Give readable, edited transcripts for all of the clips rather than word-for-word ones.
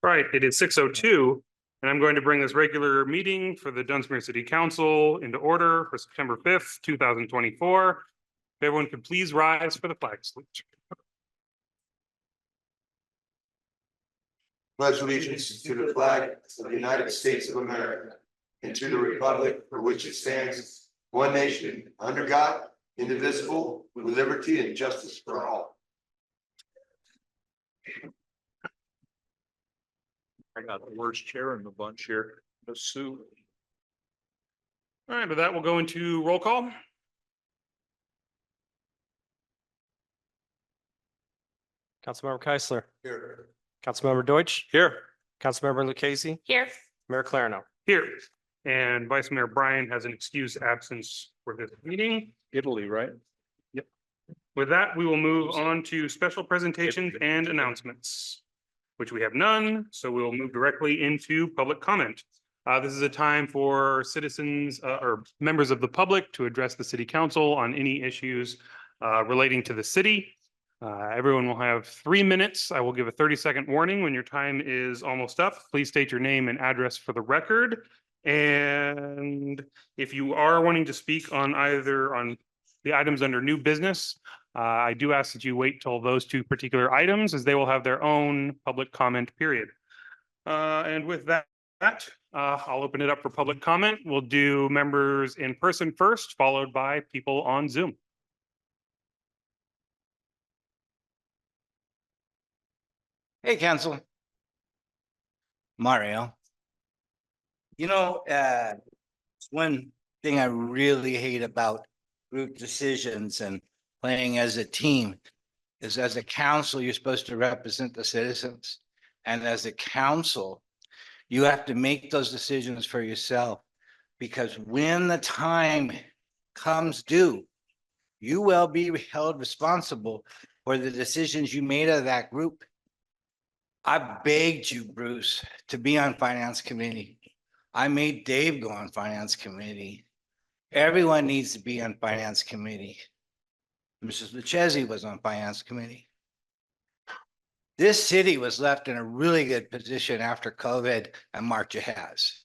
Right, it is 6:02, and I'm going to bring this regular meeting for the Dunsmuir City Council into order for September 5th, 2024. If everyone could please rise for the flag salute. Pledge allegiance to the flag of the United States of America and to the republic for which it stands, one nation, under God, indivisible, with liberty and justice for all. I got the worst chair in the bunch here, the Sue. All right, with that, we'll go into roll call. Councilmember Keisler, Here. Councilmember Deutsch, Here. Councilmember Lucchese, Here. Mayor Clarino. Here, and Vice Mayor Bryan has an excused absence for this meeting. Italy, right? With that, we will move on to special presentations and announcements, which we have none, so we will move directly into public comment. This is a time for citizens or members of the public to address the city council on any issues relating to the city. Everyone will have 3 minutes. I will give a 30-second warning when your time is almost up. Please state your name and address for the record. And if you are wanting to speak on either on the items under new business, I do ask that you wait till those two particular items as they will have their own public comment period. And with that, I'll open it up for public comment. We'll do members in person first, followed by people on Zoom. Hey, Council. Mario. You know, one thing I really hate about group decisions and playing as a team is as a council, you're supposed to represent the citizens. And as a council, you have to make those decisions for yourself. Because when the time comes due, you will be held responsible for the decisions you made of that group. I begged you, Bruce, to be on finance committee. I made Dave go on finance committee. Everyone needs to be on finance committee. Mrs. Lucchese was on finance committee. This city was left in a really good position after COVID and March has.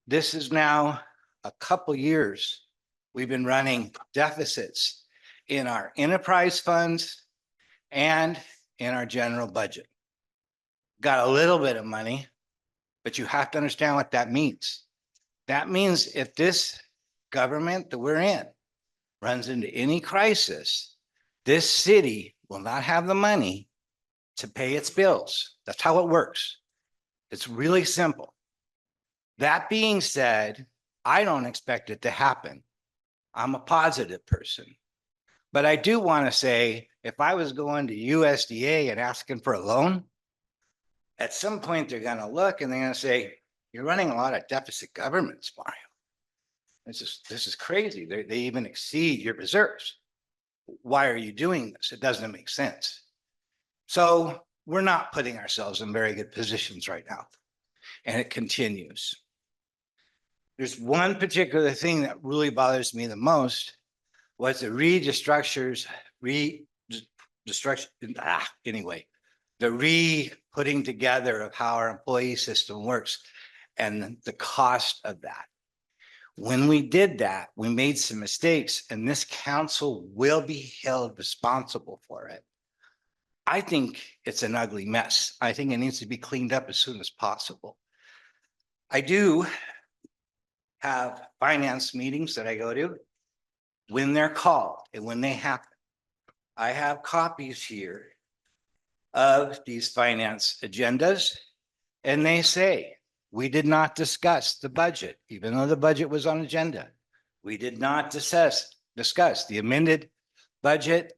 This is now a couple years. We've been running deficits in our enterprise funds and in our general budget. Got a little bit of money, but you have to understand what that means. That means if this government that we're in runs into any crisis, this city will not have the money to pay its bills. That's how it works. It's really simple. That being said, I don't expect it to happen. I'm a positive person. But I do want to say, if I was going to USDA and asking for a loan, at some point they're going to look and they're going to say, you're running a lot of deficit governments, Mario. This is crazy. They even exceed your reserves. Why are you doing this? It doesn't make sense. So we're not putting ourselves in very good positions right now. And it continues. There's one particular thing that really bothers me the most was the the re-putting together of how our employee system works and the cost of that. When we did that, we made some mistakes and this council will be held responsible for it. I think it's an ugly mess. I think it needs to be cleaned up as soon as possible. I do have finance meetings that I go to when they're called and when they happen. I have copies here of these finance agendas, and they say, we did not discuss the budget, even though the budget was on agenda. We did not discuss the amended budget,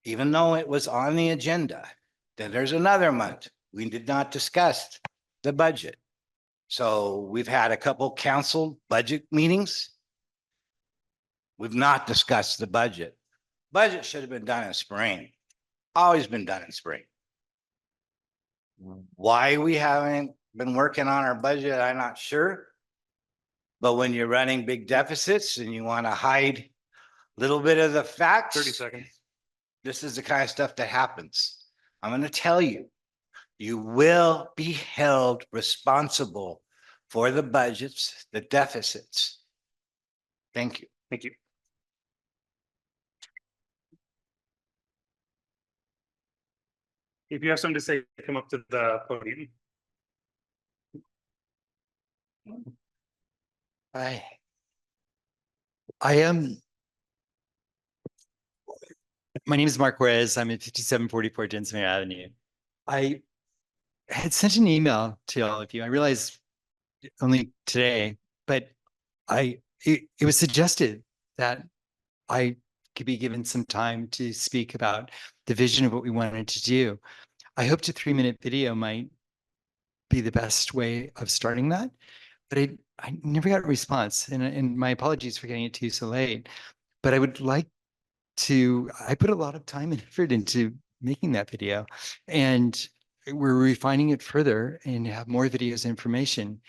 even though it was on the agenda. Then there's another month. We did not discuss the budget. So we've had a couple council budget meetings. We've not discussed the budget. Budget should have been done in spring. Always been done in spring. Why we haven't been working on our budget, I'm not sure. But when you're running big deficits and you want to hide a little bit of the facts, 30 seconds. this is the kind of stuff that happens. I'm going to tell you, you will be held responsible for the budgets, the deficits. Thank you. Thank you. If you have something to say, come up to the podium. I am. My name is Mark Juarez. I'm at 5744 Dunsmuir Avenue. I had sent an email to all of you. I realized only today, but it was suggested that I could be given some time to speak about the vision of what we wanted to do. I hoped a 3-minute video might be the best way of starting that, but I never got a response, and my apologies for getting it to you so late. But I would like I put a lot of time and effort into making that video, and we're refining it further and have more videos and information.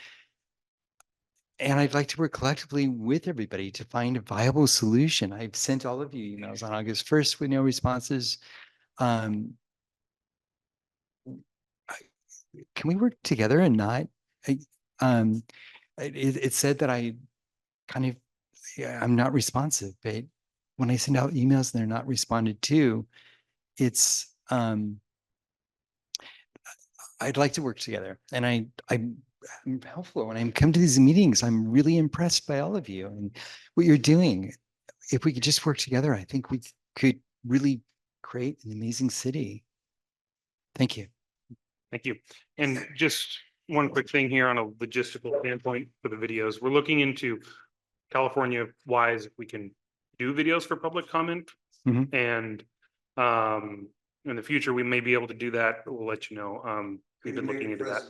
And I'd like to work collectively with everybody to find a viable solution. I've sent all of you emails on August 1st with no responses. Can we work together and not? It said that I'm not responsive, but when I send out emails and they're not responded to, it's I'd like to work together, and I'm helpful when I come to these meetings. I'm really impressed by all of you and what you're doing. If we could just work together, I think we could really create an amazing city. Thank you. Thank you. And just one quick thing here on a logistical standpoint for the videos. We're looking into California wise, if we can do videos for public comment. Mhm. And in the future, we may be able to do that. We'll let you know. We've been looking into that.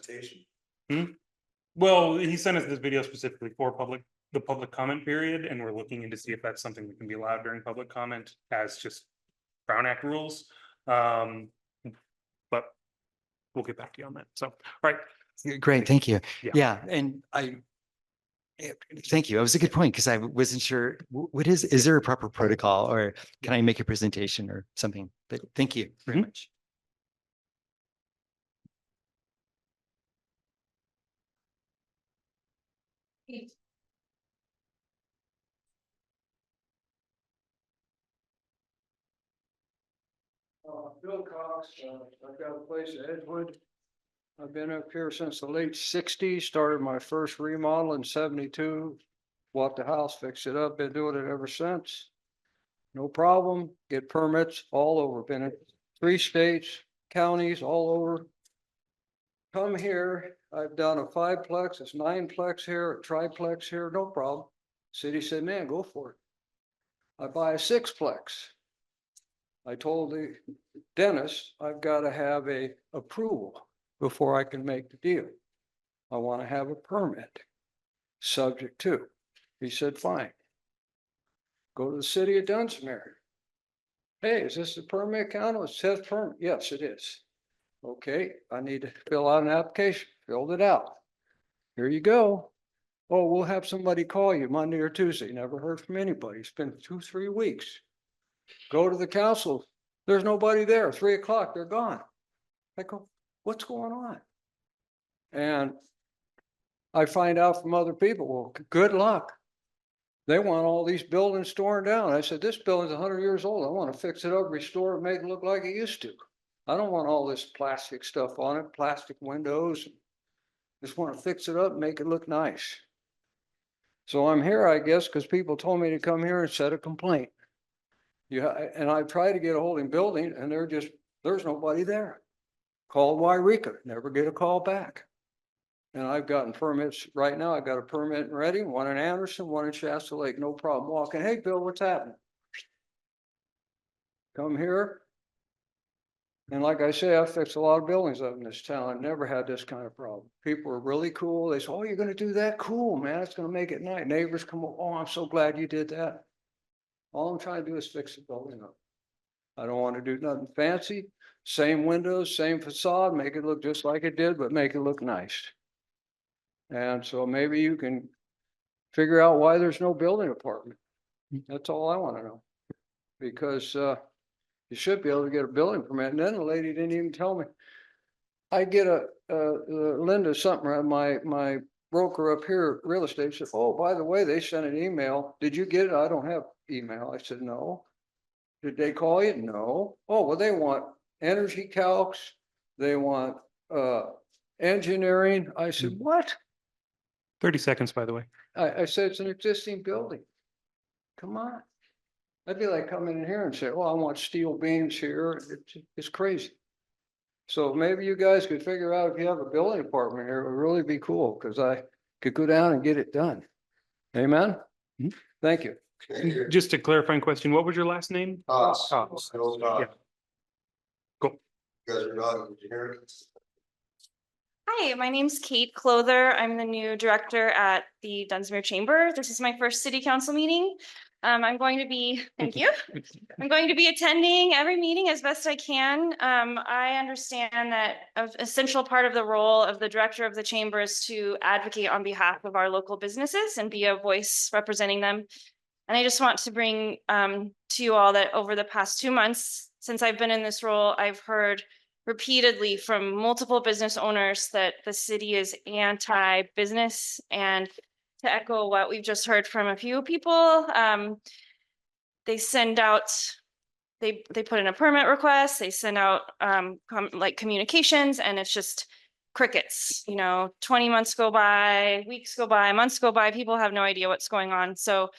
Well, he sent us this video specifically for the public comment period, and we're looking into see if that's something that can be allowed during public comment as just Brown Act rules. But we'll get back to you on that. So, all right. Great, thank you. Yeah. Yeah, and thank you. That was a good point, because I wasn't sure, is there a proper protocol, or can I make a presentation or something? But thank you very much. Bill Cox, I've got a place in Edgewood. I've been up here since the late '60s, started my first remodel in '72. Bought the house, fixed it up, been doing it ever since. No problem, get permits all over, been in 3 states, counties, all over. Come here, I've done a 5-plex, it's 9-plex here, a triplex here, no problem. City said, man, go for it. I buy a 6-plex. I told the dentist, I've got to have a approval before I can make the deal. I want to have a permit, subject to. He said, fine. Go to the city of Dunsmuir. Hey, is this a permit counter? It says permit. Yes, it is. Okay, I need to fill out an application. Filled it out. Here you go. Oh, we'll have somebody call you Monday or Tuesday. Never heard from anybody. It's been 2-3 weeks. Go to the council. There's nobody there. 3 o'clock, they're gone. I go, what's going on? And I find out from other people, well, good luck. They want all these buildings torn down. I said, this building's 100 years old. I want to fix it up, restore it, make it look like it used to. I don't want all this plastic stuff on it, plastic windows. Just want to fix it up and make it look nice. So I'm here, I guess, because people told me to come here and set a complaint. Yeah, and I tried to get a hold of building, and there's nobody there. Called Wairika, never get a call back. And I've gotten permits right now. I've got a permit in Reading, one in Anderson, one in Shasta Lake, no problem walking. Hey, Bill, what's happening? Come here. And like I say, I've fixed a lot of buildings up in this town. I've never had this kind of problem. People are really cool. They say, oh, you're gonna do that? Cool, man. It's gonna make it nice. Neighbors come up, oh, I'm so glad you did that. All I'm trying to do is fix the building up. I don't want to do nothing fancy. Same windows, same facade, make it look just like it did, but make it look nice. And so maybe you can figure out why there's no building department. That's all I want to know. Because you should be able to get a building permit. And then the lady didn't even tell me. I get Linda something, my broker up here, real estate, said, oh, by the way, they sent an email. Did you get it? I don't have email. I said, no. Did they call you? No. Oh, well, they want energy calcs. They want, engineering. I said, what? 30 seconds, by the way. I said, it's an existing building. Come on. That'd be like coming in here and say, oh, I want steel beams here. It's crazy. So maybe you guys could figure out if you have a building department here, it would really be cool, because I could go down and get it done. Amen? Mhm. Thank you. Just a clarifying question, what was your last name? Us. Us. Bill Dodd. Yeah. Cool. You guys are not, did you hear it? Hi, my name's Kate Clother. I'm the new director at the Dunsmuir Chamber. This is my first city council meeting. I'm going to be, thank you. I'm going to be attending every meeting as best I can. I understand that an essential part of the role of the director of the chamber is to advocate on behalf of our local businesses and be a voice representing them. And I just want to bring to you all that over the past 2 months, since I've been in this role, I've heard repeatedly from multiple business owners that the city is anti-business. And to echo what we've just heard from a few people, they send out, they put in a permit request, they send out like communications, and it's just crickets. 20 months go by, weeks go by, months go by, people have no idea what's going on. So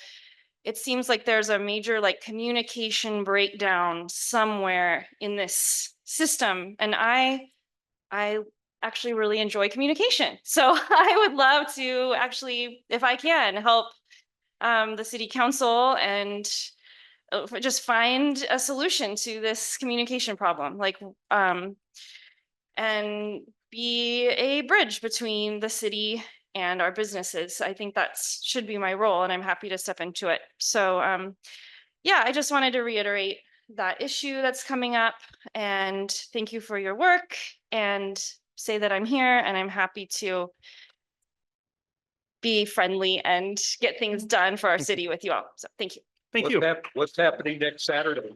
it seems like there's a major like communication breakdown somewhere in this system. And I actually really enjoy communication. So I would love to actually, if I can, help the city council and just find a solution to this communication problem, like, and be a bridge between the city and our businesses. I think that should be my role, and I'm happy to step into it. So yeah, I just wanted to reiterate that issue that's coming up, and thank you for your work, and say that I'm here and I'm happy to be friendly and get things done for our city with you all. So thank you. Thank you. What's happening next Saturday?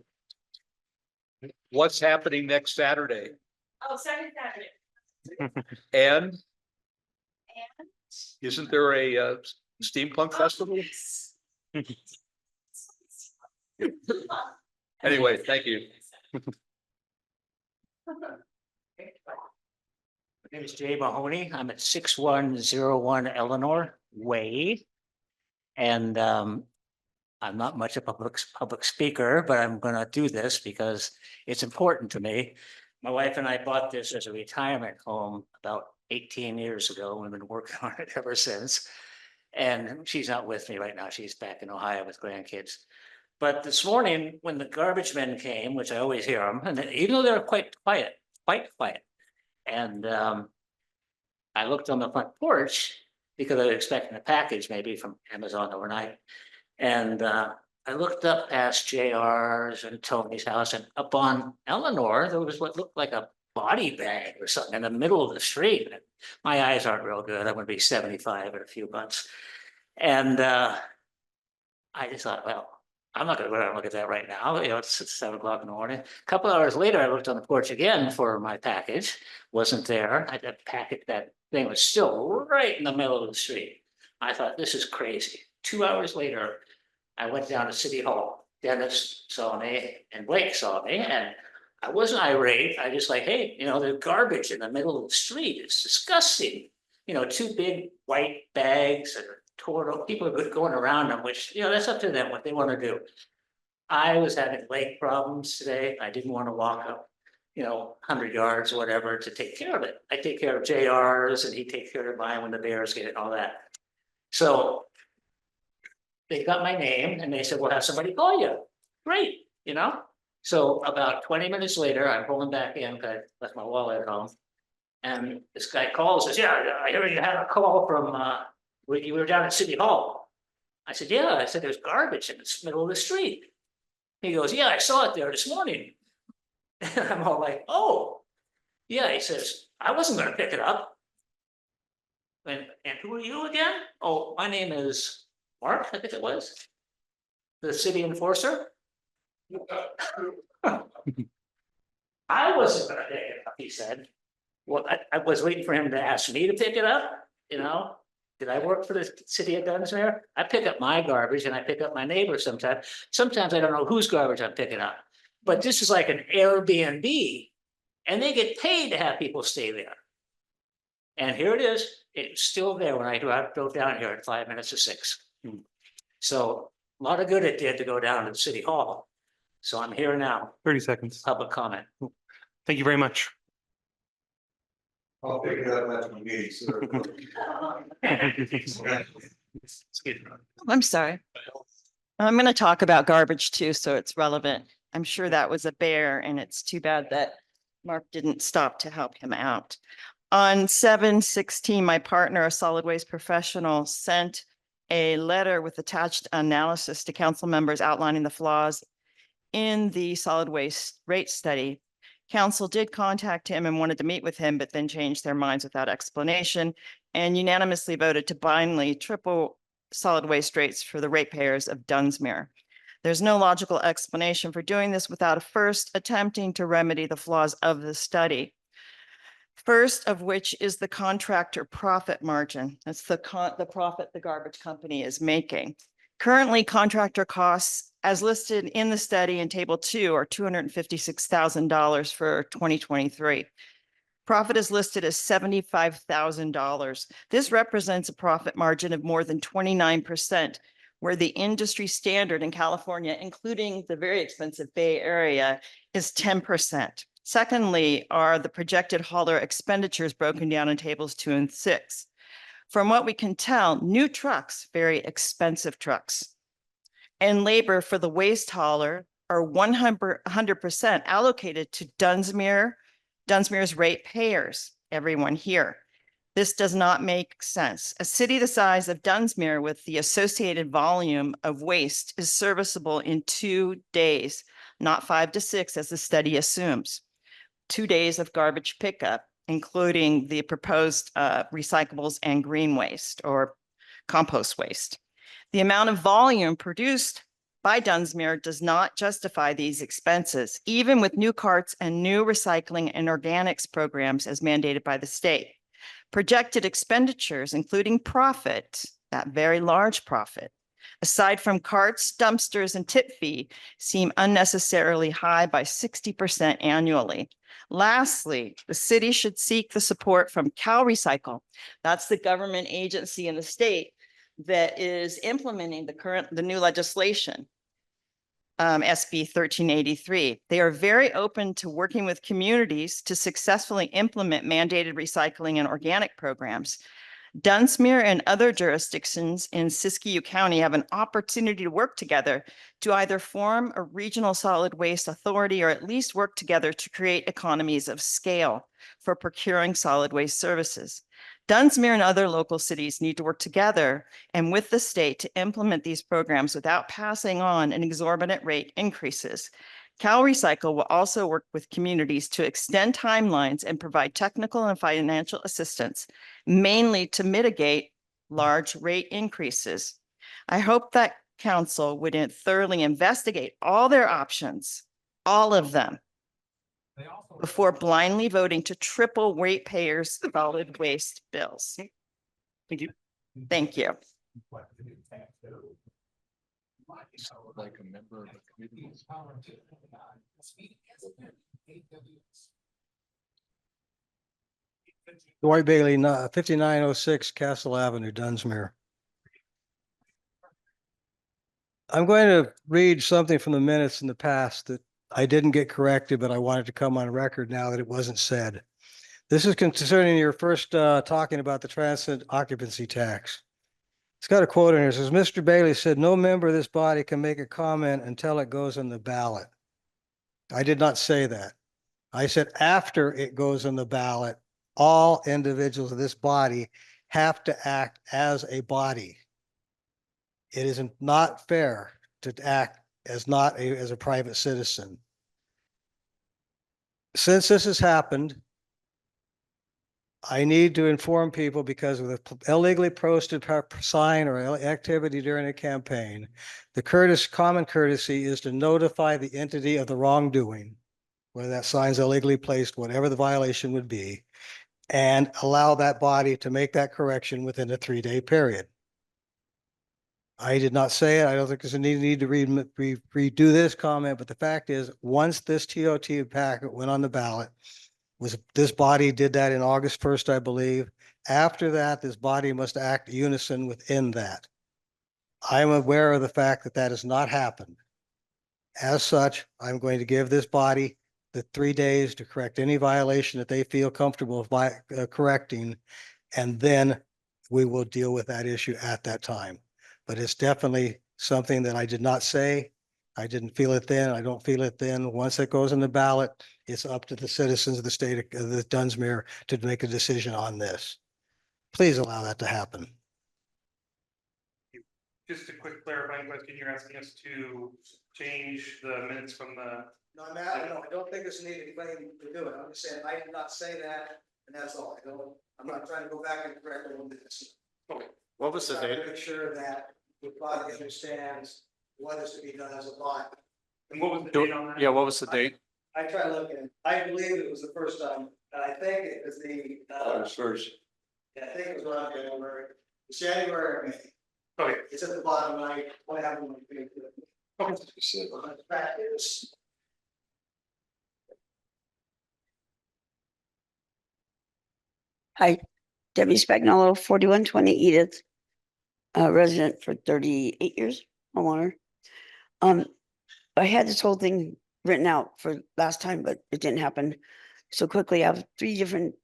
What's happening next Saturday? Oh, second Saturday. And isn't there a steampunk festival? Anyway, thank you. My name is Jay Mahoney. I'm at 6101 Eleanor Way. And I'm not much of a public speaker, but I'm going to do this because it's important to me. My wife and I bought this as a retirement home about 18 years ago. We've been working on it ever since. And she's not with me right now. She's back in Ohio with grandkids. But this morning, when the garbage men came, which I always hear them, and even though they're quite quiet, and I looked on the front porch because I was expecting a package maybe from Amazon overnight. And I looked up past JR's and Tony's house, and up on Eleanor, there was what looked like a body bag or something in the middle of the street. My eyes aren't real good. I'm going to be 75 in a few months. And I just thought, well, I'm not going to go out and look at that right now. It's 7 o'clock in the morning. A couple hours later, I looked on the porch again for my package. Wasn't there. That thing was still right in the middle of the street. I thought, this is crazy. 2 hours later, I went down to City Hall. Dennis saw me and Blake saw me, and I wasn't irate. I just like, hey, there's garbage in the middle of the street. It's disgusting. 2 big white bags and people are going around them, which, that's up to them what they want to do. I was having leg problems today. I didn't want to walk up, 100 yards or whatever to take care of it. I take care of JR's and he takes care of mine when the bears get it and all that. So they got my name and they said, we'll have somebody call you. Great, So about 20 minutes later, I'm pulling back in because I left my wallet at home. And this guy calls and says, yeah, I heard you had a call from, you were down at City Hall. I said, yeah. I said, there's garbage in the middle of the street. He goes, yeah, I saw it there this morning. And I'm all like, oh, yeah. He says, I wasn't going to pick it up. And who are you again? Oh, my name is Mark, I think it was. The city enforcer. I wasn't going to pick it up, he said. Well, I was waiting for him to ask me to pick it up, you know? Did I work for the city of Dunsmuir? I pick up my garbage and I pick up my neighbors sometimes. Sometimes I don't know whose garbage I'm picking up. But this is like an Airbnb and they get paid to have people stay there. And here it is. It's still there when I drove down here at 5 minutes to 6. So a lot of good it did to go down to the city hall. So I'm here now, 30 seconds. public comment. Thank you very much. I'll pick it up after the meeting, sir. I'm sorry. I'm going to talk about garbage too, so it's relevant. I'm sure that was a bear and it's too bad that Mark didn't stop to help him out. On 7/16, my partner, a solid waste professional, sent a letter with attached analysis to council members outlining the flaws in the solid waste rate study. Council did contact him and wanted to meet with him, but then changed their minds without explanation and unanimously voted to blindly triple solid waste rates for the ratepayers of Dunsmuir. There's no logical explanation for doing this without first attempting to remedy the flaws of the study. First of which is the contractor profit margin. That's the profit the garbage company is making. Currently, contractor costs as listed in the study in table 2 are $256,000 for 2023. Profit is listed as $75,000. This represents a profit margin of more than 29%, where the industry standard in California, including the very expensive Bay Area, is 10%. Secondly, are the projected hauler expenditures broken down in tables 2 and 6. From what we can tell, new trucks, very expensive trucks, and labor for the waste hauler are 100% allocated to Dunsmuir's ratepayers, everyone here. This does not make sense. A city the size of Dunsmuir with the associated volume of waste is serviceable in 2 days, not 5 to 6 as the study assumes. 2 days of garbage pickup, including the proposed recyclables and green waste or compost waste. The amount of volume produced by Dunsmuir does not justify these expenses, even with new carts and new recycling and organics programs as mandated by the state. Projected expenditures, including profit, that very large profit, aside from carts, dumpsters, and tip fee, seem unnecessarily high by 60% annually. Lastly, the city should seek the support from CalRecycle. That's the government agency in the state that is implementing the new legislation, SB 1383. They are very open to working with communities to successfully implement mandated recycling and organic programs. Dunsmuir and other jurisdictions in Siskiyou County have an opportunity to work together to either form a regional solid waste authority or at least work together to create economies of scale for procuring solid waste services. Dunsmuir and other local cities need to work together and with the state to implement these programs without passing on an exorbitant rate increases. CalRecycle will also work with communities to extend timelines and provide technical and financial assistance, mainly to mitigate large rate increases. I hope that council would thoroughly investigate all their options, all of them, before blindly voting to triple ratepayers' solid waste bills. Thank you. Thank you. Like a member of the committee. Dwight Bailey, 5906 Castle Avenue, Dunsmuir. I'm going to read something from the minutes in the past that I didn't get corrected, but I wanted to come on record now that it wasn't said. This is concerning your first talking about the transit occupancy tax. It's got a quote in here. It says, Mr. Bailey said, no member of this body can make a comment until it goes on the ballot. I did not say that. I said after it goes on the ballot, all individuals of this body have to act as a body. It is not fair to act as as a private citizen. Since this has happened, I need to inform people because of the illegally posted sign or activity during a campaign. The common courtesy is to notify the entity of the wrongdoing, whether that sign's illegally placed, whatever the violation would be. and allow that body to make that correction within a 3-day period. I did not say it. I don't think there's a need to redo this comment, but the fact is, once this TOT packet went on the ballot, this body did that in August 1st, I believe. After that, this body must act unison within that. I am aware of the fact that that has not happened. As such, I'm going to give this body the 3 days to correct any violation that they feel comfortable by correcting, and then we will deal with that issue at that time. But it's definitely something that I did not say. I didn't feel it then. I don't feel it then. Once it goes on the ballot, it's up to the citizens of the state of the Dunsmuir to make a decision on this. Please allow that to happen. Just a quick clarifying question, you're asking us to change the minutes from the. No, I don't think it's needed anything to do it. I'm just saying, I did not say that, and that's all. I'm not trying to go back and correct it on this. What was the Trying date? to make sure that the body understands what is to be done as a body. And what was the date on that? Yeah, what was the date? I tried looking, I believe it was the first time, and I think it was First. I think it was around January or May. Okay. It's at the bottom right, what happened when we. Okay. The fact is. Hi, Debbie Spagnolo, 4120 Edith, resident for 38 years, homeowner. I had this whole thing written out for last time, but it didn't happen so quickly. I have 3 different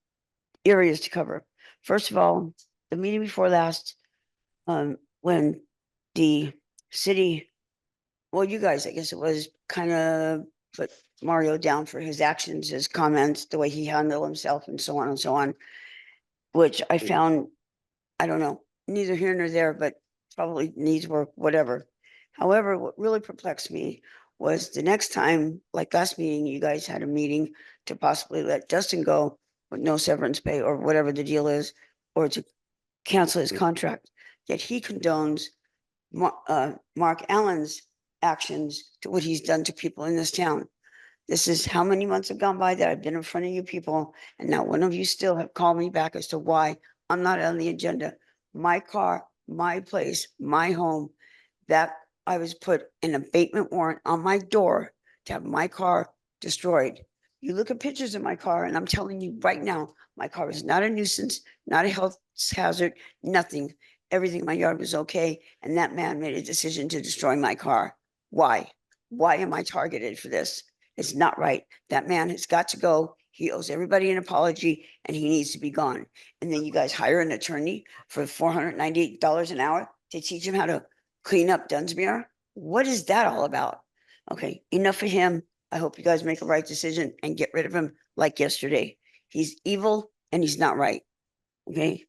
areas to cover. First of all, the meeting before last, when the city, well, you guys, I guess it was, kind of put Mario down for his actions, his comments, the way he handled himself and so on and so on, which I found, I don't know, neither here nor there, but probably needs work, whatever. However, what really perplexed me was the next time, like last meeting, you guys had a meeting to possibly let Dustin go with no severance pay or whatever the deal is, or to cancel his contract. Yet he condones Mark Allen's actions to what he's done to people in this town. This is how many months have gone by that I've been in front of you people, and not one of you still have called me back as to why I'm not on the agenda. My car, my place, my home, that I was put an abatement warrant on my door to have my car destroyed. You look at pictures of my car, and I'm telling you right now, my car is not a nuisance, not a health hazard, nothing. Everything in my yard was okay, and that man made a decision to destroy my car. Why? Why am I targeted for this? It's not right. That man has got to go. He owes everybody an apology, and he needs to be gone. And then you guys hire an attorney for $498 an hour to teach him how to clean up Dunsmuir? What is that all about? Okay, enough of him. I hope you guys make a right decision and get rid of him like yesterday. He's evil and he's not right. Okay.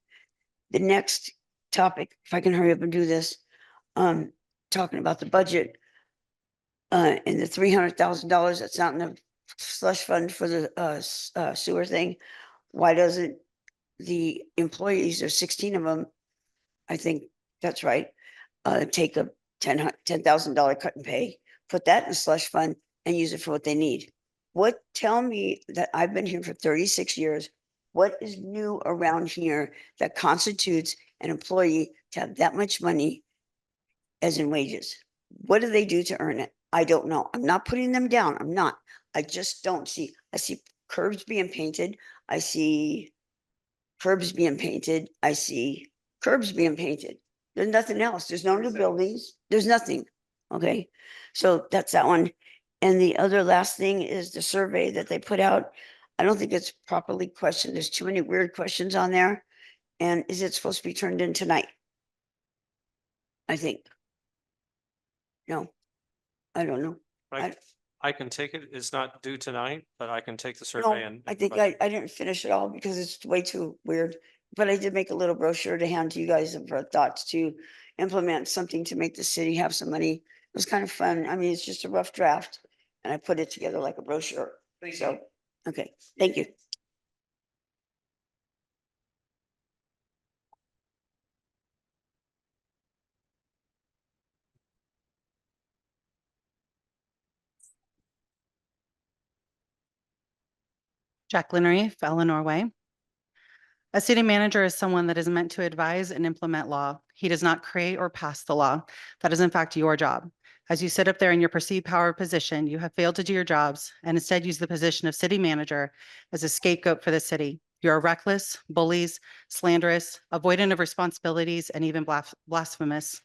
The next topic, if I can hurry up and do this, talking about the budget, and the $300,000 that's not in the slush fund for the sewer thing. Why doesn't the employees, there's 16 of them, I think that's right, take a $10,000 cut and pay, put that in the slush fund and use it for what they need? Tell me that I've been here for 36 years. What is new around here that constitutes an employee to have that much money as in wages? What do they do to earn it? I don't know. I'm not putting them down. I'm not. I just don't see. I see curbs being painted. I see curbs being painted. I see curbs being painted. There's nothing else. There's no new buildings. There's nothing. Okay. So that's that one. And the other last thing is the survey that they put out. I don't think it's properly questioned. There's too many weird questions on there. And is it supposed to be turned in tonight? I think. No, I don't know. I can take it. It's not due tonight, but I can take the No, survey and. I think I didn't finish it all because it's way too weird. But I did make a little brochure to hand to you guys for thoughts to implement something to make the city have some money. It was kind of fun. I mean, it's just a rough draft and I put it together like a brochure. So, okay, thank you. Jacqueline Reeve, Eleanor Way. A city manager is someone that is meant to advise and implement law. He does not create or pass the law. That is in fact your job. As you sit up there in your perceived power position, you have failed to do your jobs and instead use the position of city manager as a scapegoat for the city. You are reckless, bullies, slanderous, avoidant of responsibilities, and even blasphemous.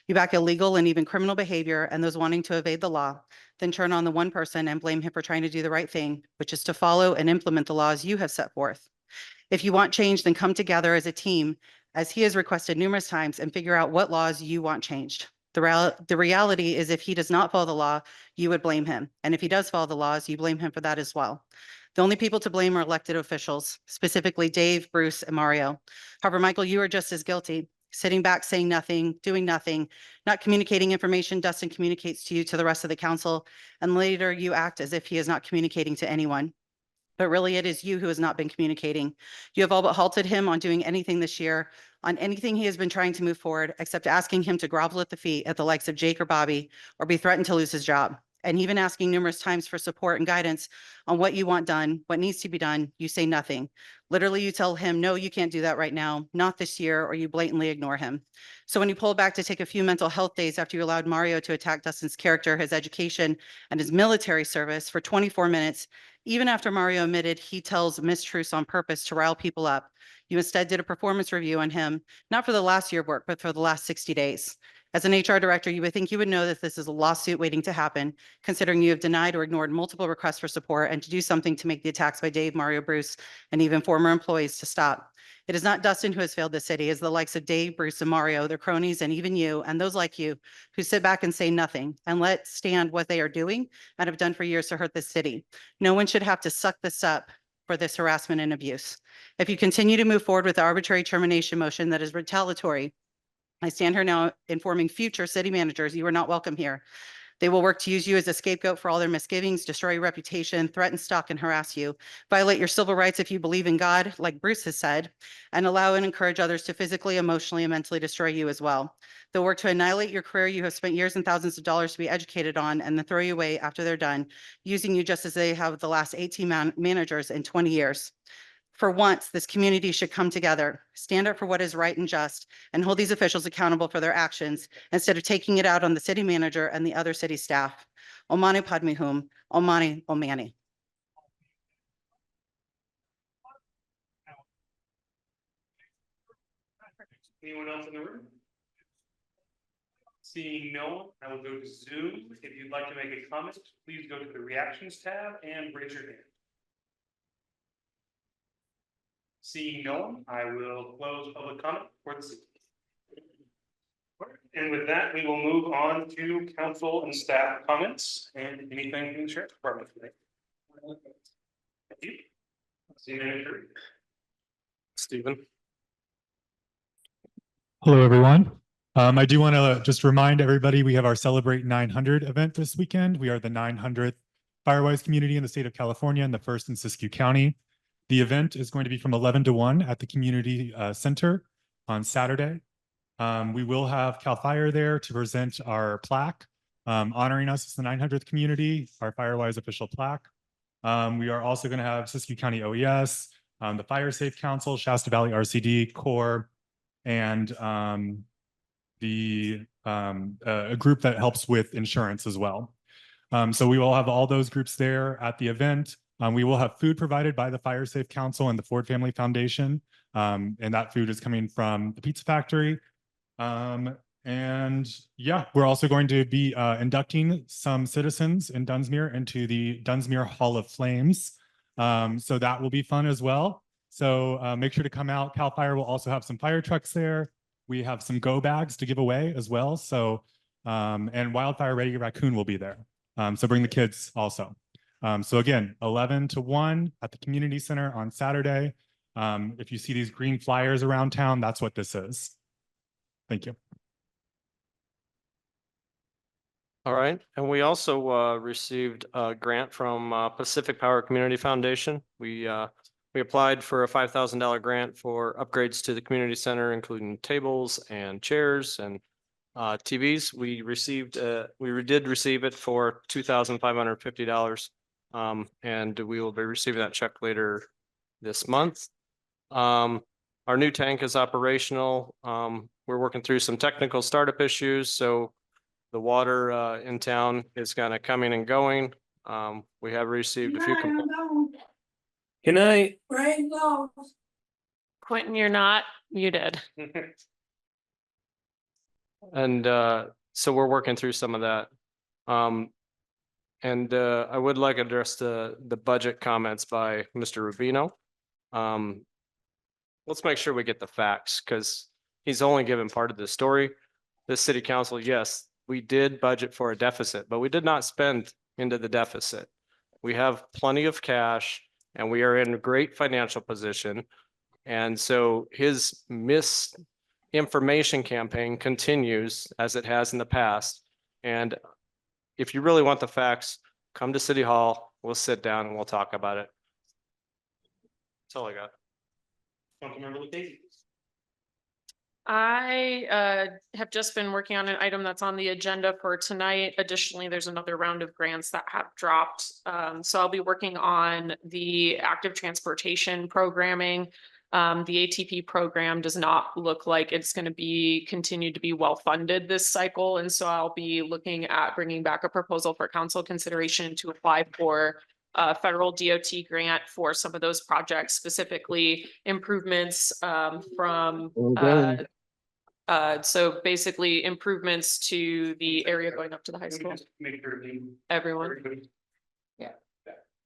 You back illegal and even criminal behavior and those wanting to evade the law, then turn on the one person and blame him for trying to do the right thing, which is to follow and implement the laws you have set forth. If you want change, then come together as a team, as he has requested numerous times, and figure out what laws you want changed. The reality is if he does not follow the law, you would blame him. And if he does follow the laws, you blame him for that as well. The only people to blame are elected officials, specifically Dave, Bruce, and Mario. However, Michael, you are just as guilty. Sitting back, saying nothing, doing nothing, not communicating information Dustin communicates to you to the rest of the council, and later you act as if he is not communicating to anyone. But really, it is you who has not been communicating. You have all but halted him on doing anything this year, on anything he has been trying to move forward, except asking him to grovel at the feet at the likes of Jake or Bobby, or be threatened to lose his job. And even asking numerous times for support and guidance on what you want done, what needs to be done, you say nothing. Literally, you tell him, no, you can't do that right now, not this year, or you blatantly ignore him. So when you pull back to take a few mental health days after you allowed Mario to attack Dustin's character, his education, and his military service for 24 minutes, even after Mario admitted he tells mistruths on purpose to rile people up, you instead did a performance review on him, not for the last year of work, but for the last 60 days. As an HR director, you would think you would know that this is a lawsuit waiting to happen, considering you have denied or ignored multiple requests for support and to do something to make the attacks by Dave, Mario, Bruce, and even former employees to stop. It is not Dustin who has failed the city, it's the likes of Dave, Bruce, and Mario, their cronies, and even you, and those like you, who sit back and say nothing and let stand what they are doing and have done for years to hurt this city. No one should have to suck this up for this harassment and abuse. If you continue to move forward with the arbitrary termination motion that is retaliatory, I stand here now informing future city managers you are not welcome here. They will work to use you as a scapegoat for all their misgivings, destroy your reputation, threaten, stalk, and harass you, violate your civil rights if you believe in God, like Bruce has said, and allow and encourage others to physically, emotionally, and mentally destroy you as well. They'll work to annihilate your career you have spent years and thousands of dollars to be educated on, and then throw you away after they're done, using you just as they have the last 18 managers in 20 years. For once, this community should come together, stand up for what is right and just, and hold these officials accountable for their actions instead of taking it out on the city manager and the other city staff. Omani Padme Hum, Omani Omani. Anyone else in the room? Seeing no one, I will go to Zoom. If you'd like to make a comment, please go to the reactions tab and raise your hand. Seeing no one, I will close public comment for the city. And with that, we will move on to council and staff comments and anything from the sheriff's department today. Thank you. City manager. Stephen. Hello, everyone. I do want to just remind everybody, we have our Celebrate 900 event this weekend. We are the 900th Firewise community in the state of California and the first in Siskiyou County. The event is going to be from 11 to 1 at the community center on Saturday. We will have CAL FIRE there to present our plaque honoring us as the 900th community, our Firewise official plaque. We are also going to have Siskiyou County OES, the Fire Safe Council, Shasta Valley RCD, CORE, and a group that helps with insurance as well. So we will have all those groups there at the event. We will have food provided by the Fire Safe Council and the Ford Family Foundation. And that food is coming from the Pizza Factory. And yeah, we're also going to be inducting some citizens in Dunsmuir into the Dunsmuir Hall of Flames. So that will be fun as well. So make sure to come out. CAL FIRE will also have some fire trucks there. We have some go bags to give away as well. So, and Wildfire Ready Raccoon will be there. So bring the kids also. So again, 11 to 1 at the community center on Saturday. If you see these green flyers around town, that's what this is. Thank you. All right, and we also received a grant from Pacific Power Community Foundation. We applied for a $5,000 grant for upgrades to the community center, including tables and chairs and TVs. We did receive it for $2,550, and we will be receiving that check later this month. Our new tank is operational. We're working through some technical startup issues, so the water in town is kind of coming and going. We have received a few complaints. Good night. Quentin, you're not muted. And so we're working through some of that. And I would like to address the budget comments by Mr. Rubino. Let's make sure we get the facts because he's only given part of the story. The city council, yes, we did budget for a deficit, but we did not spend into the deficit. We have plenty of cash and we are in a great financial position. And so his misinformation campaign continues as it has in the past. And if you really want the facts, come to City Hall, we'll sit down and we'll talk about it. That's all I got. Councilmember Lucchese. I have just been working on an item that's on the agenda for tonight. Additionally, there's another round of grants that have dropped. So I'll be working on the active transportation programming. The ATP program does not look like it's going to be continued to be well funded this cycle. And so I'll be looking at bringing back a proposal for council consideration to apply for a federal DOT grant for some of those projects, specifically improvements from so basically improvements to the area going up to the high school. Everyone. Yeah,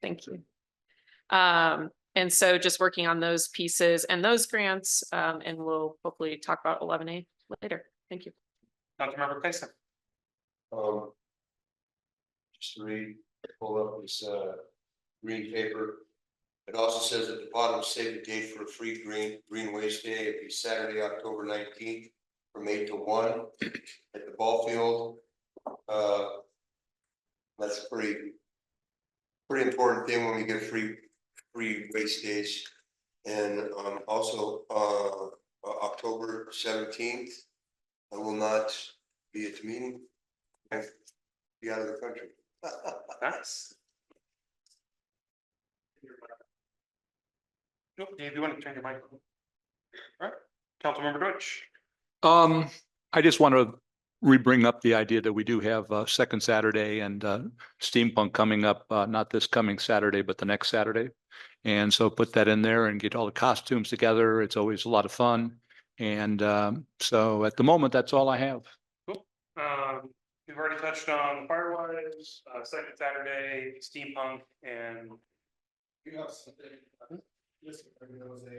thank you. And so just working on those pieces and those grants, and we'll hopefully talk about 11A later. Thank you. Councilmember Tyson. Just to pull up this green paper. It also says at the bottom, save the date for a free green waste day. It'd be Saturday, October 19th from 8 to 1 at the ball field. That's a pretty important thing when we get free waste days. And also October 17th, I will not be at the meeting. I'll be out of the country. Nice. Nope, Dave, you want to turn your mic on? All right, Councilmember Deutsch. I just want to re-bring up the idea that we do have second Saturday and steampunk coming up, not this coming Saturday, but the next Saturday. And so put that in there and get all the costumes together. It's always a lot of fun. And so at the moment, that's all I have. Cool. We've already touched on Firewise, second Saturday, steampunk, and Yes, there was a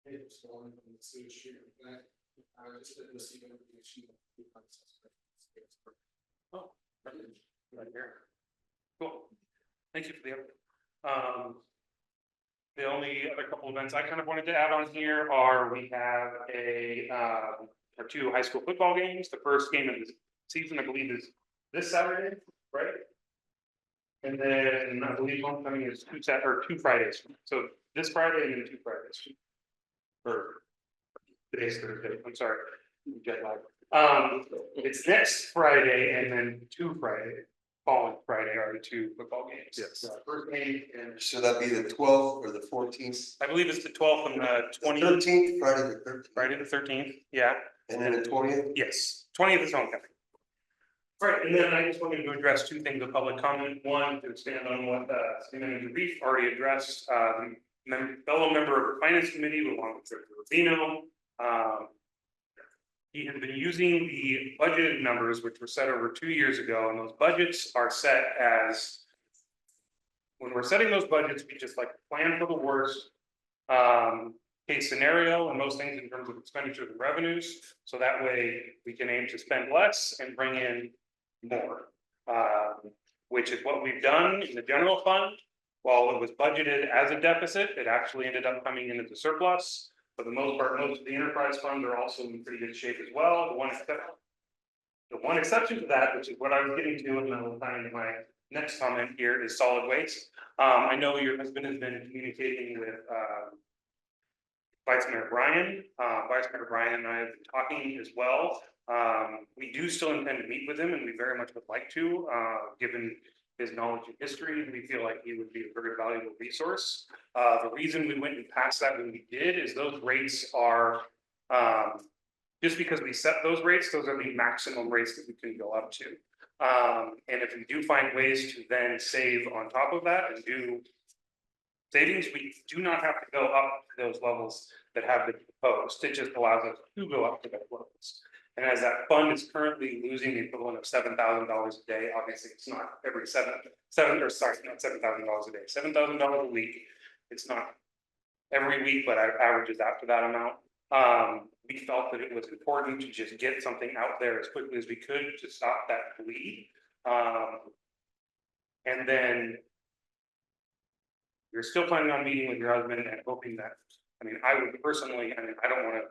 paper stolen from the city street. I just didn't receive notification. Oh, right here. Cool. Thank you for the update. The only other couple events I kind of wanted to add on here are we have our 2 high school football games. The first game of the season, I believe, is this Saturday, right? And then I believe homecoming is 2 Fridays. So this Friday and then 2 Fridays. Or today's Thursday. I'm sorry, jet lag. It's next Friday and then 2 Friday. Following Friday are the 2 football games. Yes. First game and So that'd be the 12th or the 14th? I believe it's the 12th and the 20th. 13th, Friday the 13th. Friday the 13th. Yeah. And then the 20th? Yes, 20th is homecoming. Right, and then I just wanted to address 2 things of public comment. One, to expand on what City Manager Reef already addressed. Fellow member of the Finance Committee, along with Director Rubino. He had been using the budgeted numbers, which were set over 2 years ago, and those budgets are set as. When we're setting those budgets, we just like plan for the worst case scenario and most things in terms of expenditures and revenues. So that way we can aim to spend less and bring in more, which is what we've done in the general fund. While it was budgeted as a deficit, it actually ended up coming in as a surplus. For the most part, most of the enterprise funds are also in pretty good shape as well. The one exception to that, which is what I was getting to, and I will find in my next comment here, is solid waste. I know your husband has been communicating with Vice Mayor Brian. Vice Mayor Brian and I have been talking as well. We do still intend to meet with him, and we very much would like to, given his knowledge and history, and we feel like he would be a very valuable resource. The reason we went and passed that when we did is those rates are, just because we set those rates, those are the maximum rates that we can go up to. And if we do find ways to then save on top of that and do savings, we do not have to go up to those levels that have been proposed. It just allows us to go up to those levels. And as that fund is currently losing the equivalent of $7,000 a day, obviously it's not every not $7,000 a day, $7,000 a week. It's not every week, but it averages out to that amount. We felt that it was important to just get something out there as quickly as we could to stop that bleed. And then you're still planning on meeting with your husband and hoping that, I mean, I would personally, I mean, I don't want to,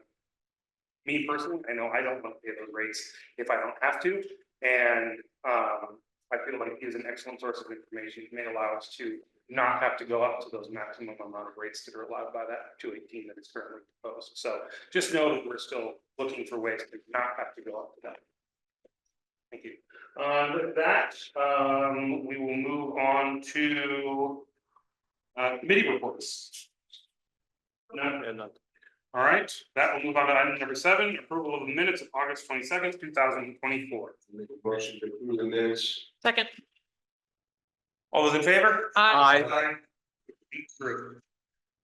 me personally, I know I don't want to pay those rates if I don't have to. And I feel like he is an excellent source of information. It may allow us to not have to go up to those maximum amount of rates that are allowed by that 218 that is currently proposed. So just know that we're still looking for ways to not have to go up to that. Thank you. With that, we will move on to committee reports. None. All right, that will move on to item number 7, approval of the minutes of August 22nd, 2024. Make a motion to approve the minutes. Second. All those in favor? Aye. Approved.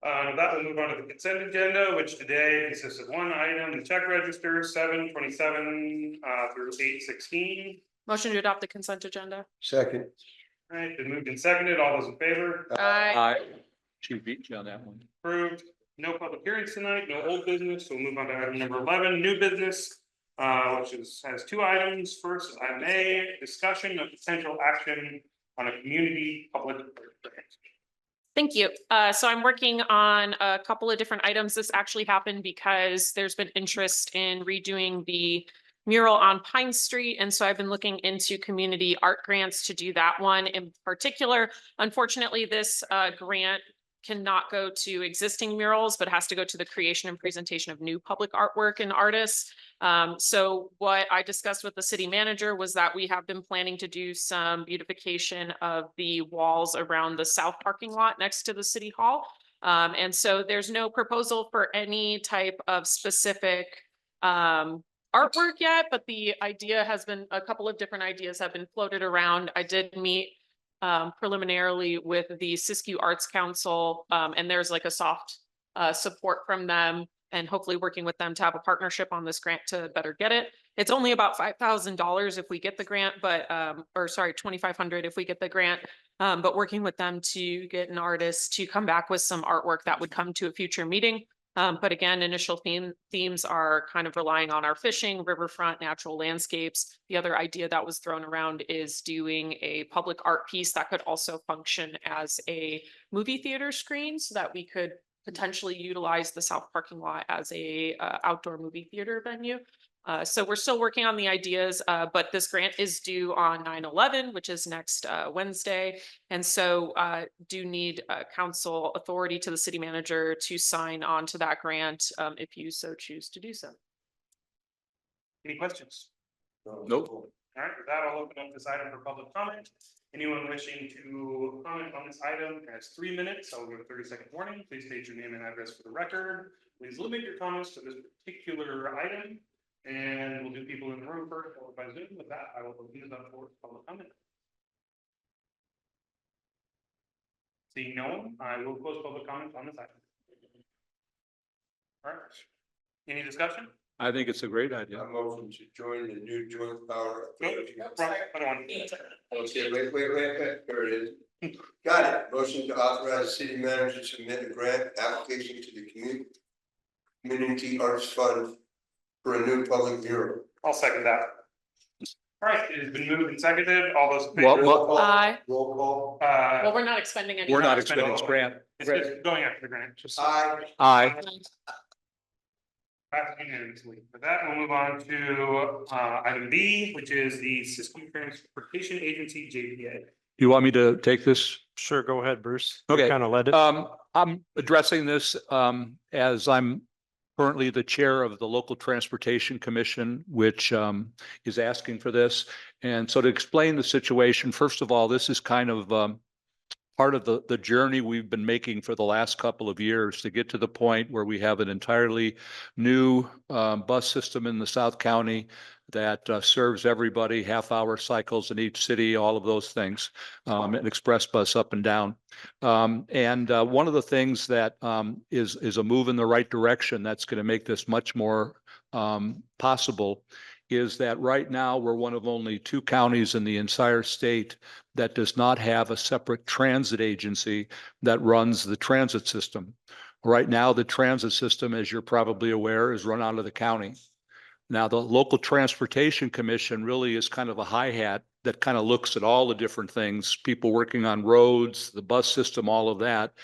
That will move on to the consent agenda, which today consists of one item, the check register 727 through 816. Motion to adopt the consent agenda. Second. All right, been moved and seconded. All those in favor? Aye. She beat you on that one. Approved. No public hearings tonight, no old business. So we'll move on to item number 11, new business, which has 2 items. First, item A, discussion of potential action on a community public grant. Thank you. So I'm working on a couple of different items. This actually happened because there's been interest in redoing the mural on Pine Street. And so I've been looking into community art grants to do that one in particular. Unfortunately, this grant cannot go to existing murals, but has to go to the creation and presentation of new public artwork and artists. So what I discussed with the city manager was that we have been planning to do some beautification of the walls around the south parking lot next to the city hall. And so there's no proposal for any type of specific artwork yet, but the idea has been, a couple of different ideas have been floated around. I did meet preliminarily with the Siskiyou Arts Council, and there's like a soft support from them, and hopefully working with them to have a partnership on this grant to better get it. It's only about $5,000 if we get the grant, but or sorry, $2,500 if we get the grant. But working with them to get an artist to come back with some artwork that would come to a future meeting. But again, initial themes are kind of relying on our fishing, riverfront, natural landscapes. The other idea that was thrown around is doing a public art piece that could also function as a movie theater screen, so that we could potentially utilize the south parking lot as a outdoor movie theater venue. So we're still working on the ideas, but this grant is due on 9/11, which is next Wednesday. And so do need council authority to the city manager to sign on to that grant if you so choose to do so. Any questions? Nope. All right, with that, I'll open up this item for public comment. Anyone wishing to comment on this item has 3 minutes. I'll give a 30-second warning. Please state your name and address for the record. Please limit your comments to this particular item. And we'll do people in the room first, followed by Zoom. With that, I will open it up for public comment. Seeing no one, I will close public comments on this item. All right. Any discussion? I think it's a great idea. A motion to join the new joint power. Nope, wrong one. Okay, wait, there it is. Got it. Motion to authorize the city manager to submit a grant application to the Community Arts Fund for a new public mural. I'll second that. All right, it has been moved and seconded. All those in favor? Aye. Roll call. Well, we're not expending any. We're not expending expending this grant. It's just going after the grant. Just Aye. Aye. passed unanimously. With that, we'll move on to item B, which is the Siskiyou Transportation Agency, JPA. You want me to take this? Sure, go ahead, Bruce. Okay. Kind of led it. I'm addressing this as I'm currently the chair of the Local Transportation Commission, which is asking for this. And so to explain the situation, first of all, this is kind of part of the journey we've been making for the last couple of years to get to the point where we have an entirely new bus system in the South County that serves everybody, half-hour cycles in each city, all of those things, an express bus up and down. And one of the things that is a move in the right direction that's going to make this much more possible is that right now we're one of only 2 counties in the entire state that does not have a separate transit agency that runs the transit system. Right now, the transit system, as you're probably aware, is run out of the county. Now, the Local Transportation Commission really is kind of a hi-hat that kind of looks at all the different things, people working on roads, the bus system, all of that.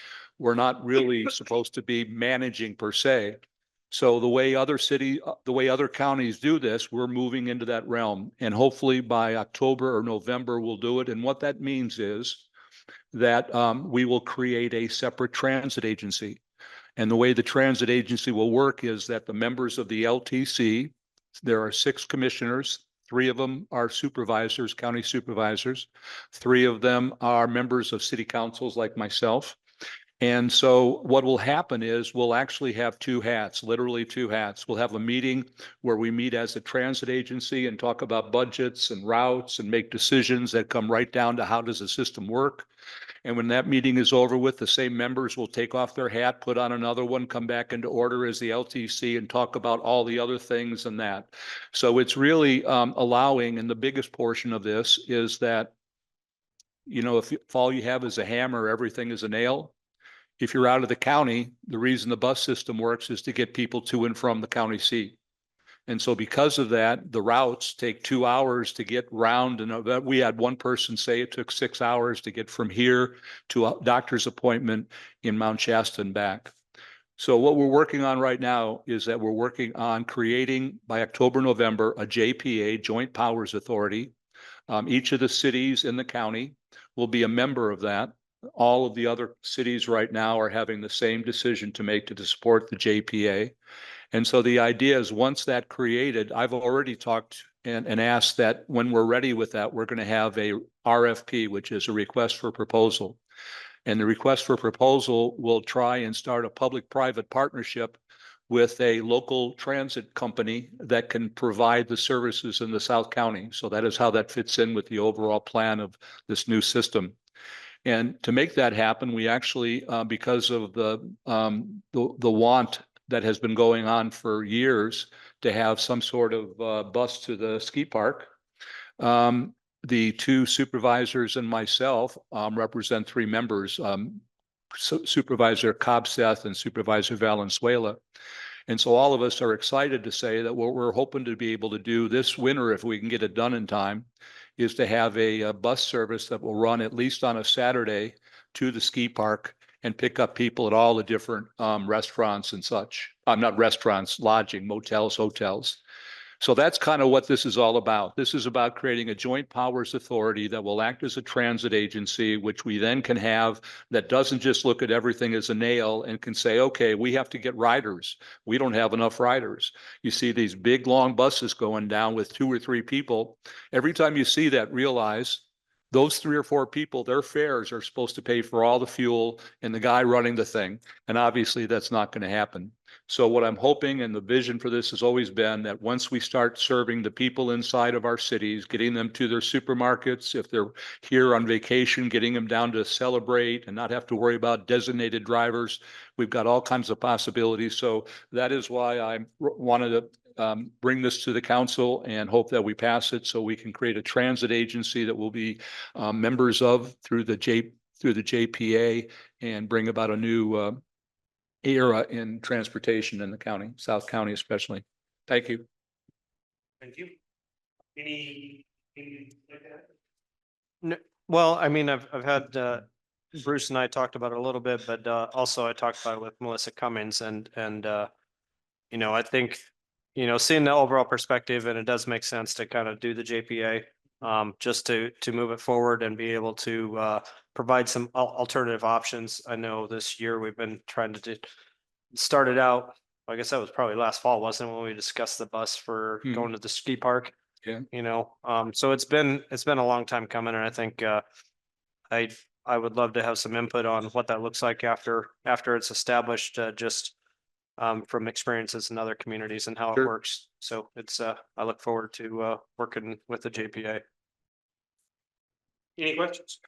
We're not really supposed to be managing per se. So the way other counties do this, we're moving into that realm. And hopefully by October or November, we'll do it. And what that means is that we will create a separate transit agency. And the way the transit agency will work is that the members of the LTC, there are 6 commissioners, 3 of them are supervisors, county supervisors. 3 of them are members of city councils like myself. And so what will happen is we'll actually have 2 hats, literally 2 hats. We'll have a meeting where we meet as a transit agency and talk about budgets and routes and make decisions that come right down to how does the system work. And when that meeting is over with, the same members will take off their hat, put on another one, come back into order as the LTC and talk about all the other things and that. So it's really allowing, and the biggest portion of this is that, you know, if all you have is a hammer, everything is a nail. If you're out of the county, the reason the bus system works is to get people to and from the county seat. And so because of that, the routes take 2 hours to get round. And we had one person say it took 6 hours to get from here to a doctor's appointment in Mount Shasta and back. So what we're working on right now is that we're working on creating by October, November, a JPA, Joint Powers Authority. Each of the cities in the county will be a member of that. All of the other cities right now are having the same decision to make to support the JPA. And so the idea is once that created, I've already talked and asked that when we're ready with that, we're going to have a RFP, which is a request for proposal. And the request for proposal will try and start a public-private partnership with a local transit company that can provide the services in the South County. So that is how that fits in with the overall plan of this new system. And to make that happen, we actually, because of the want that has been going on for years to have some sort of bus to the ski park. The 2 supervisors and myself represent 3 members, Supervisor Cobseth and Supervisor Valenzuela. And so all of us are excited to say that what we're hoping to be able to do this winter, if we can get it done in time, is to have a bus service that will run at least on a Saturday to the ski park and pick up people at all the different restaurants and such. Not restaurants, lodging, motels, hotels. So that's kind of what this is all about. This is about creating a joint powers authority that will act as a transit agency, which we then can have that doesn't just look at everything as a nail and can say, okay, we have to get riders. We don't have enough riders. You see these big, long buses going down with 2 or 3 people. Every time you see that, realize those 3 or 4 people, their fares are supposed to pay for all the fuel and the guy running the thing. And obviously that's not going to happen. So what I'm hoping, and the vision for this has always been that once we start serving the people inside of our cities, getting them to their supermarkets, if they're here on vacation, getting them down to celebrate and not have to worry about designated drivers, we've got all kinds of possibilities. So that is why I wanted to bring this to the council and hope that we pass it so we can create a transit agency that we'll be members of through the JPA and bring about a new era in transportation in the county, South County especially. Thank you. Thank you. Any like that? No, well, I mean, I've had Bruce and I talked about it a little bit, but also I talked about it with Melissa Cummings and you know, I think, you know, seeing the overall perspective, and it does make sense to kind of do the JPA just to move it forward and be able to provide some alternative options. I know this year we've been trying to started out I guess that was probably last fall, wasn't it, when we discussed the bus for Mhm. going to the ski park? Yeah. You know, so it's been a long time coming, and I think, I, I would love to have some input on what that looks like after it's established, just from experiences in other communities and how it Sure. works. So it's, I look forward to, working with the JPA. Any questions?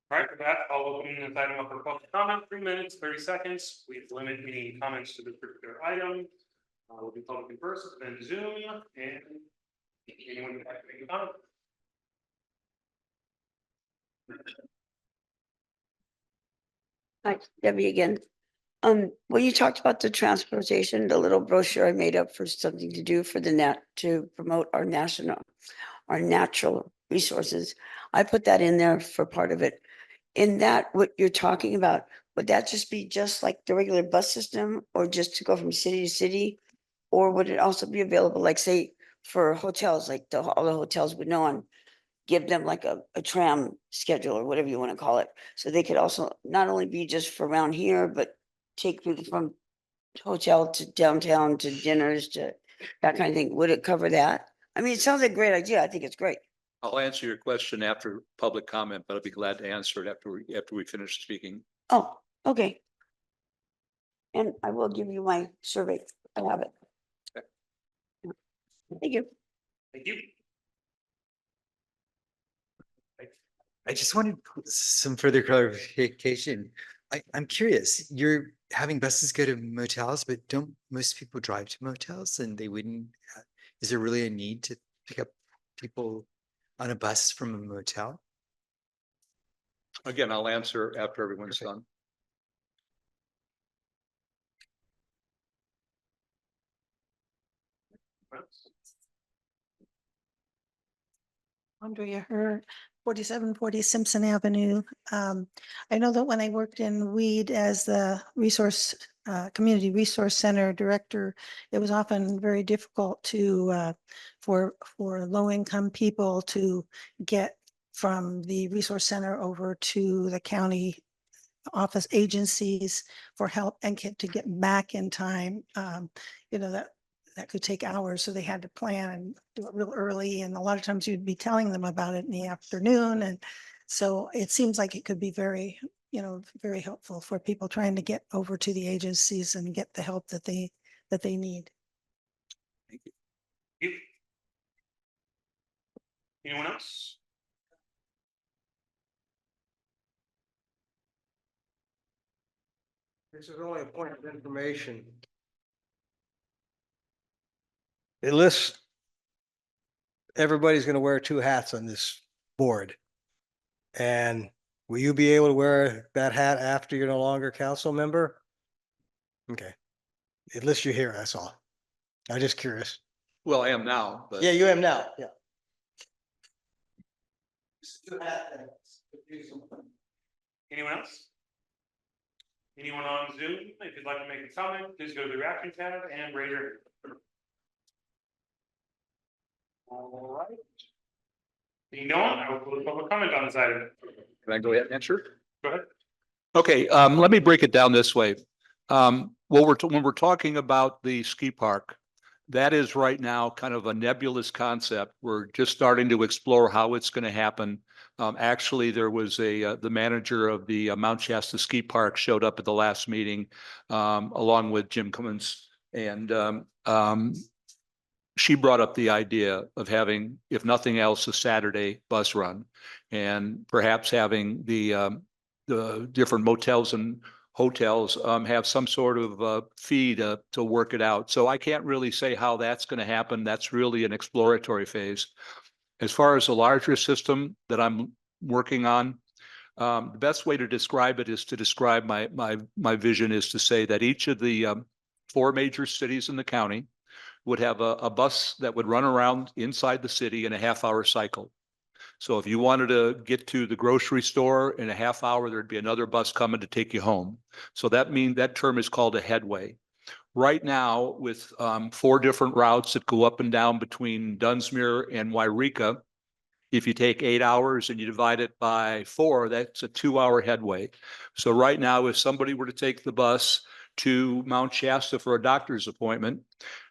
All right, with that, I'll open this item up for public comment, 3 minutes, 30 seconds. We limit any comments to this particular item. We'll do public first, then Zoom, and anyone would like to make a comment? Hi, Debbie again. When you talked about the transportation, the little brochure I made up for something to do for to promote our natural resources. I put that in there for part of it. In that, what you're talking about, would that just be just like the regular bus system or just to go from city to city? Or would it also be available, like say, for hotels, like all the hotels would know on, give them like a tram schedule or whatever you want to call it. So they could also not only be just for around here, but take people from hotel to downtown to dinners to that kind of thing. Would it cover that? I mean, it sounds like a great idea. I think it's great. I'll answer your question after public comment, but I'll be glad to answer it after we finish speaking. Oh, okay. And I will give you my survey. I have it. Thank you. Thank you. I just wanted some further clarification. I'm curious, you're having buses go to motels, but don't most people drive to motels and they wouldn't, is there really a need to pick up people on a bus from a motel? Again, I'll answer after everyone's done. Andrea Her, 4740 Simpson Avenue. I know that when I worked in Weed as the Community Resource Center Director, it was often very difficult to, for low-income people to get from the resource center over to the county office agencies for help and to get back in time. You know, that could take hours, so they had to plan and do it real early, and a lot of times you'd be telling them about it in the afternoon, and so it seems like it could be very, very helpful for people trying to get over to the agencies and get the help that they need. Thank you. Anyone else? This is only a point of information. It lists everybody's going to wear 2 hats on this board. And will you be able to wear that hat after you're no longer council member? Okay. It lists you here, that's all. I'm just curious. Well, I am now, but. Yeah, you am now, yeah. Anyone else? Anyone on Zoom? If you'd like to make a comment, please go to the reaction tab and raise your hand. All right. Being no one, I will close public comment on this item. Can I go ahead and answer? Go ahead. Okay, let me break it down this way. When we're talking about the ski park, that is right now kind of a nebulous concept. We're just starting to explore how it's going to happen. Actually, there was the manager of the Mount Shasta Ski Park showed up at the last meeting, along with Jim Cummins, and she brought up the idea of having, if nothing else, a Saturday bus run, and perhaps having the different motels and hotels have some sort of fee to work it out. So I can't really say how that's going to happen. That's really an exploratory phase. As far as the larger system that I'm working on, the best way to describe it is to describe my vision is to say that each of the 4 major cities in the county would have a bus that would run around inside the city in a half-hour cycle. So if you wanted to get to the grocery store in a half hour, there'd be another bus coming to take you home. So that term is called a headway. Right now, with 4 different routes that go up and down between Dunsmuir and Wairika, if you take 8 hours and you divide it by 4, that's a 2-hour headway. So right now, if somebody were to take the bus to Mount Shasta for a doctor's appointment,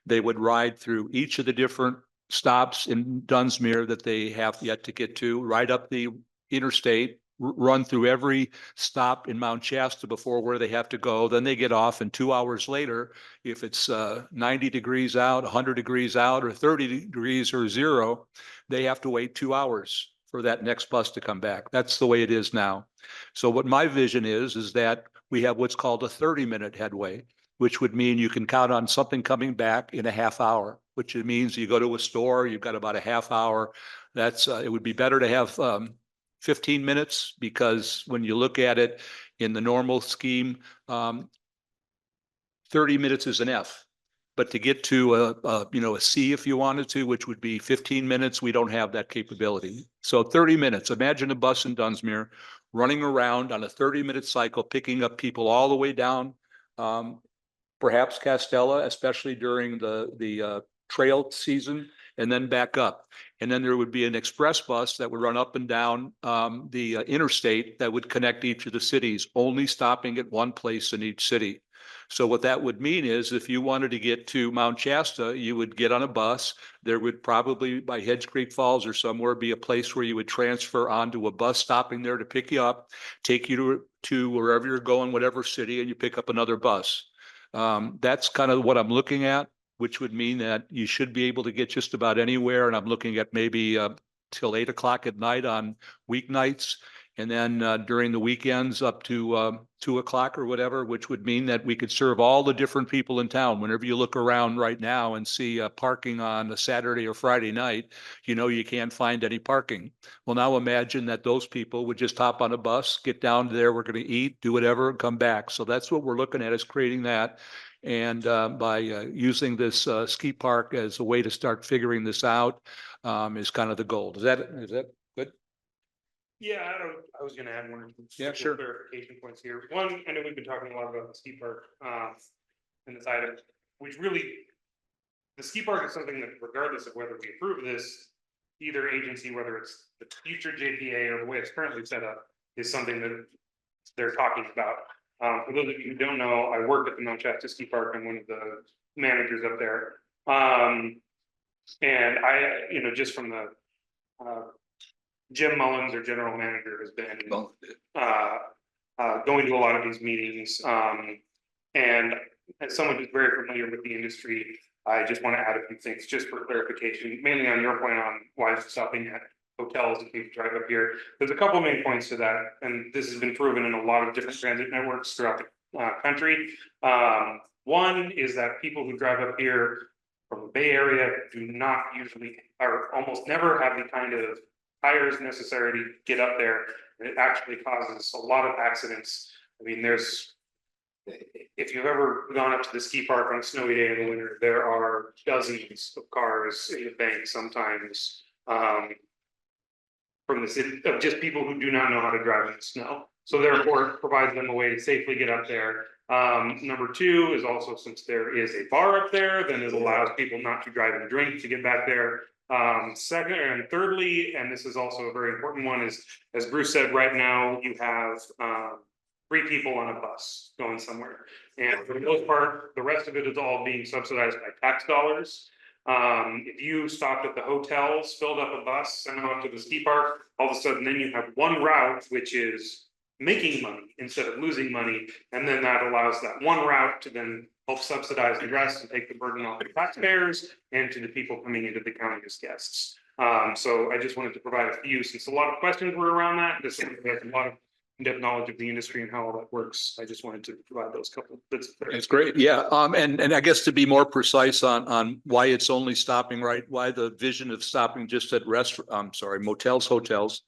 they would ride through each of the different stops in Dunsmuir that they have yet to get to, ride up the interstate, run through every stop in Mount Shasta before where they have to go. Then they get off, and 2 hours later, if it's 90 degrees out, 100 degrees out, or 30 degrees or 0, they have to wait 2 hours for that next bus to come back. That's the way it is now. So what my vision is that we have what's called a 30-minute headway, which would mean you can count on something coming back in a half hour, which means you go to a store, you've got about a half hour. That's it would be better to have 15 minutes, because when you look at it in the normal scheme, 30 minutes is an F. But to get to a C if you wanted to, which would be 15 minutes, we don't have that capability. So 30 minutes. Imagine a bus in Dunsmuir running around on a 30-minute cycle, picking up people all the way down, perhaps Castella, especially during the trail season, and then back up. And then there would be an express bus that would run up and down the interstate that would connect each of the cities, only stopping at one place in each city. So what that would mean is if you wanted to get to Mount Shasta, you would get on a bus. There would probably by Hedge Creek Falls or somewhere be a place where you would transfer onto a bus stopping there to pick you up, take you to wherever you're going, whatever city, and you pick up another bus. That's kind of what I'm looking at, which would mean that you should be able to get just about anywhere. And I'm looking at maybe till 8 o'clock at night on weeknights. And then during the weekends up to 2 o'clock or whatever, which would mean that we could serve all the different people in town. Whenever you look around right now and see parking on a Saturday or Friday night, you can't find any parking. Well, now imagine that those people would just hop on a bus, get down there, we're going to eat, do whatever, and come back. So that's what we're looking at, is creating that. And by using this ski park as a way to start figuring this out is kind of the goal. Is that good? Yeah, I was gonna add one or two. Yeah, sure. Clarification points here. One, I know we've been talking a lot about the ski park, in this item, which really, the ski park is something that regardless of whether we approve this, either agency, whether it's the future JPA or the way it's currently set up, is something that they're talking about. For those of you who don't know, I work at the Mount Shasta Ski Park. I'm one of the managers up there. And I, just from the, Jim Mullins, our general manager, has been going to a lot of these meetings. And as someone who's very familiar with the industry, I just want to add a few things just for clarification, mainly on your point on why it's stopping at hotels and people drive up here. There's a couple of main points to that, and this has been proven in a lot of different transit networks throughout the country. One is that people who drive up here from the Bay Area do not usually, or almost never, have the kind of tires necessary to get up there. It actually causes a lot of accidents. I mean, if you've ever gone up to the ski park on a snowy day in the winter, there are dozens of cars in the bank sometimes, from the city, of just people who do not know how to drive in the snow. So therefore it provides them a way to safely get up there. Number two is also, since there is a bar up there, then it allows people not to drive and drink to get back there. Second and thirdly, and this is also a very important one, is, as Bruce said, right now you have 3 people on a bus going somewhere. And for the most part, the rest of it is all being subsidized by tax dollars. If you stopped at the hotels, filled up a bus, sent them up to the ski park, all of a sudden then you have one route, which is making money instead of losing money. And then that allows that one route to then help subsidize the rest and take the burden off the taxpayers and to the people coming into the county as guests. So I just wanted to provide a few, since a lot of questions were around that. This has a lot of in-depth knowledge of the industry and how all that works. I just wanted to provide those couple bits. It's great. Yeah. And I guess to be more precise on why it's only stopping, right? Why the vision of stopping just at motels, hotels.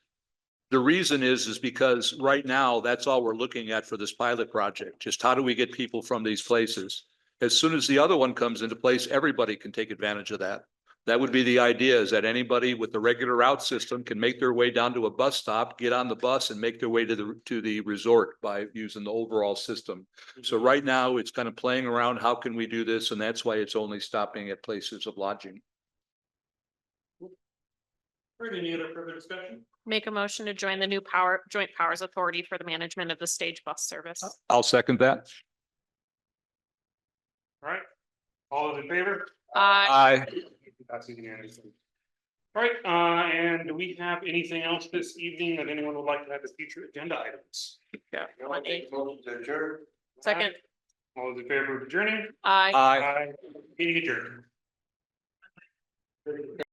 The reason is because right now, that's all we're looking at for this pilot project. Just how do we get people from these places? As soon as the other one comes into place, everybody can take advantage of that. That would be the idea, is that anybody with the regular route system can make their way down to a bus stop, get on the bus and make their way to the resort by using the overall system. So right now it's kind of playing around. How can we do this? And that's why it's only stopping at places of lodging. Any other further discussion? Make a motion to join the new Joint Powers Authority for the management of the stage bus service. I'll second that. All those in favor? Aye. Passes unanimously. All right, and do we have anything else this evening that anyone would like to have as future agenda items? Yeah. I'll take a motion to adjourn. Second. All those in favor of adjourning? Aye. Aye. Meeting adjourned.